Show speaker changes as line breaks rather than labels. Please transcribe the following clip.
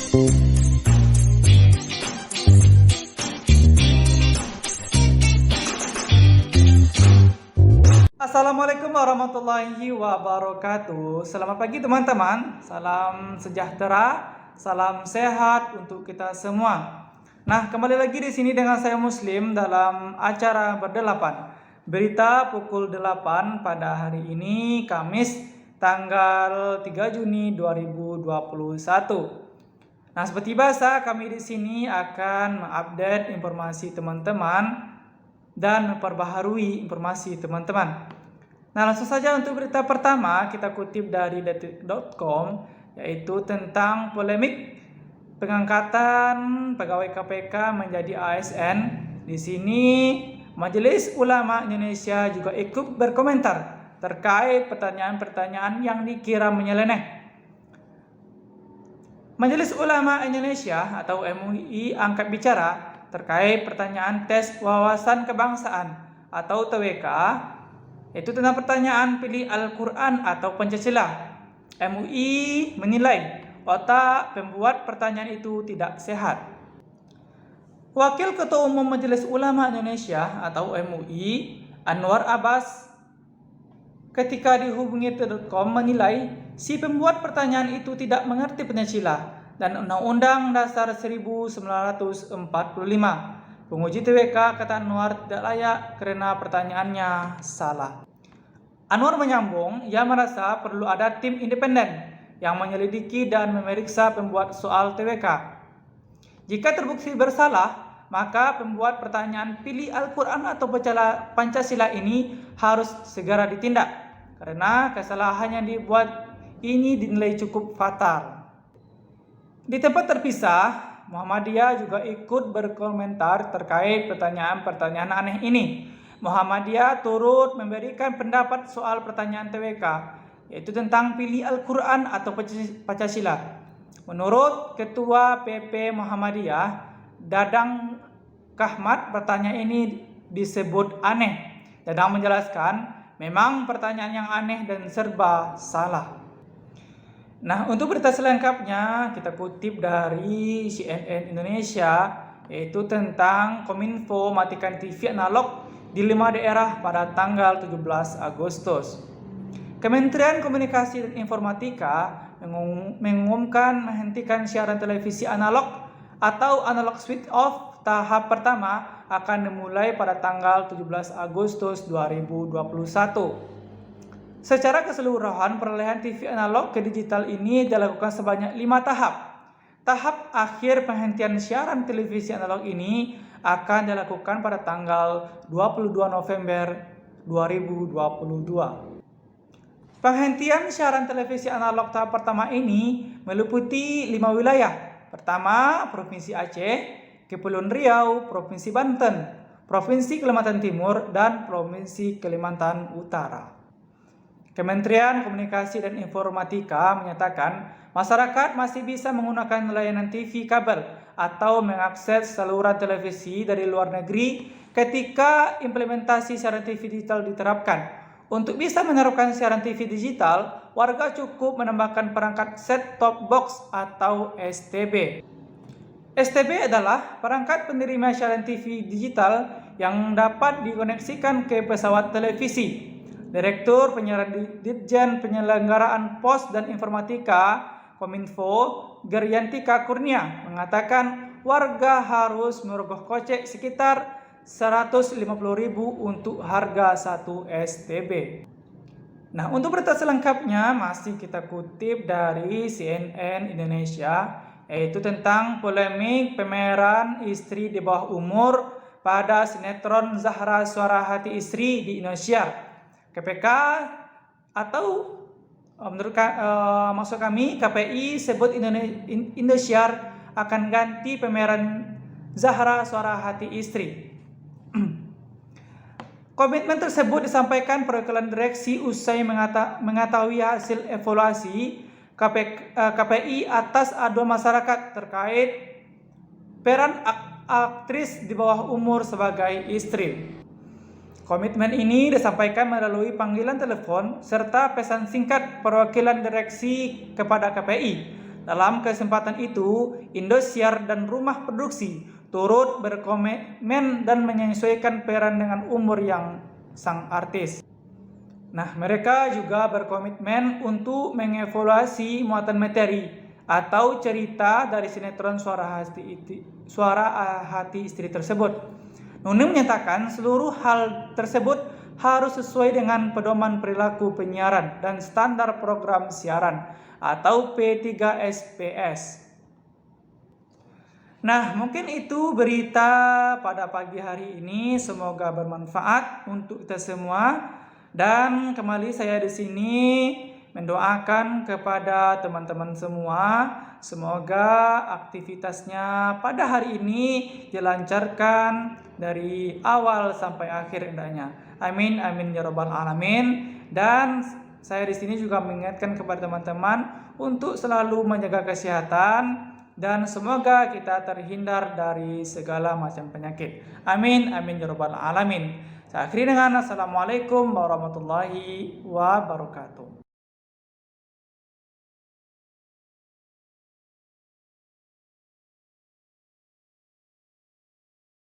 Assalamualaikum warahmatullahi wabarakatuh. Selamat pagi teman-teman. Salam sejahtera, salam sehat untuk kita semua. Nah, kembali lagi di sini dengan saya Muslim dalam acara Berdelapan. Berita pukul 8 pada hari ini Kamis tanggal 3 Juni 2021. Nah, seperti biasa kami di sini akan mengupdate informasi teman-teman dan memperbaharui informasi teman-teman. Nah, langsung saja untuk berita pertama kita kutip dari detik.com, yaitu tentang polemik pengangkatan pegawai KPK menjadi ASN. Di sini Majelis Ulama Indonesia juga ikut berkomentar terkait pertanyaan-pertanyaan yang dikira menyeleneh. Majelis Ulama Indonesia atau MUI angkat bicara terkait pertanyaan tes wawasan kebangsaan atau TWK, itu tentang pertanyaan pilih Al-Quran atau Pancasila. MUI menilai otak pembuat pertanyaan itu tidak sehat. Wakil Ketua Umum Majelis Ulama Indonesia atau MUI, Anwar Abbas, ketika dihubungi detik.com menilai si pembuat pertanyaan itu tidak mengerti Pancasila dan Undang-Undang Dasar 1945. Penguji TWK kata Anwar tidak layak karena pertanyaannya salah. Anwar menyambung, ia merasa perlu ada tim independen yang menyelidiki dan memeriksa pembuat soal TWK. Jika terbukti bersalah, maka pembuat pertanyaan pilih Al-Quran atau Pancasila ini harus segera ditindak karena kesalahan yang dibuat ini dinilai cukup fatal. Di tempat terpisah, Muhammadiyah juga ikut berkomentar terkait pertanyaan-pertanyaan aneh ini. Muhammadiyah turut memberikan pendapat soal pertanyaan TWK, yaitu tentang pilih Al-Quran atau Pancasila. Menurut Ketua PP Muhammadiyah, Dadang Kahmat, pertanyaan ini disebut aneh. Dadang menjelaskan, memang pertanyaan yang aneh dan serba salah. Nah, untuk berita selengkapnya kita kutip dari CNN Indonesia, yaitu tentang Kominfo matikan TV analog di 5 daerah pada tanggal 17 Agustus. Kementerian Komunikasi dan Informatika mengumumkan menghentikan siaran televisi analog atau analog switch off tahap pertama akan dimulai pada tanggal 17 Agustus 2021. Secara keseluruhan, peralihan TV analog ke digital ini dilakukan sebanyak 5 tahap. Tahap akhir penghentian siaran televisi analog ini akan dilakukan pada tanggal 22 November 2022. Penghentian siaran televisi analog tahap pertama ini meliputi 5 wilayah. Pertama, Provinsi Aceh, Kepulauan Riau, Provinsi Banten, Provinsi Kalimantan Timur, dan Provinsi Kalimantan Utara. Kementerian Komunikasi dan Informatika menyatakan masyarakat masih bisa menggunakan layanan TV kabel atau mengakses saluran televisi dari luar negeri ketika implementasi siaran TV digital diterapkan. Untuk bisa menerapkan siaran TV digital, warga cukup menambahkan perangkat set-top box atau STB. STB adalah perangkat penerima siaran TV digital yang dapat dikoneksikan ke pesawat televisi. Direktur Penyiaran Ditjen Penyelenggaraan Pos dan Informatika Kominfo, Geryantika Kurnia, mengatakan warga harus merogoh kocek sekitar 150.000 untuk harga 1 STB. Nah, untuk berita selengkapnya masih kita kutip dari CNN Indonesia, yaitu tentang polemik pemeran istri di bawah umur pada sinetron Zahra Suara Hati Istri di Indosiar. KPK atau menurut maksud kami KPI sebut Indosiar akan ganti pemeran Zahra Suara Hati Istri. Komitmen tersebut disampaikan perwakilan direksi usai mengetahui hasil evaluasi KPI atas aduan masyarakat terkait peran aktris di bawah umur sebagai istri. Komitmen ini disampaikan melalui panggilan telepon serta pesan singkat perwakilan direksi kepada KPI Dalam kesempatan itu, Indosiar dan rumah produksi turut berkomitmen dan menyesuaikan peran dengan umur yang sang artis. Nah, mereka juga berkomitmen untuk mengevaluasi muatan materi atau cerita dari sinetron Suara Hati Istri tersebut. Nuni menyatakan seluruh hal tersebut harus sesuai dengan pedoman perilaku penyiaran dan standar program siaran atau P3SPS. Nah, mungkin itu berita pada pagi hari ini. Semoga bermanfaat untuk kita semua. Dan kembali saya di sini mendoakan kepada teman-teman semua, semoga aktivitasnya pada hari ini dilancarkan dari awal sampai akhir hendaknya. Amin amin ya rabbal alamin. Dan saya di sini juga mengingatkan kepada teman-teman untuk selalu menjaga kesehatan dan semoga kita terhindar dari segala macam penyakit. Amin amin ya rabbal alamin. Saya akhiri dengan Assalamualaikum warahmatullahi wabarakatuh.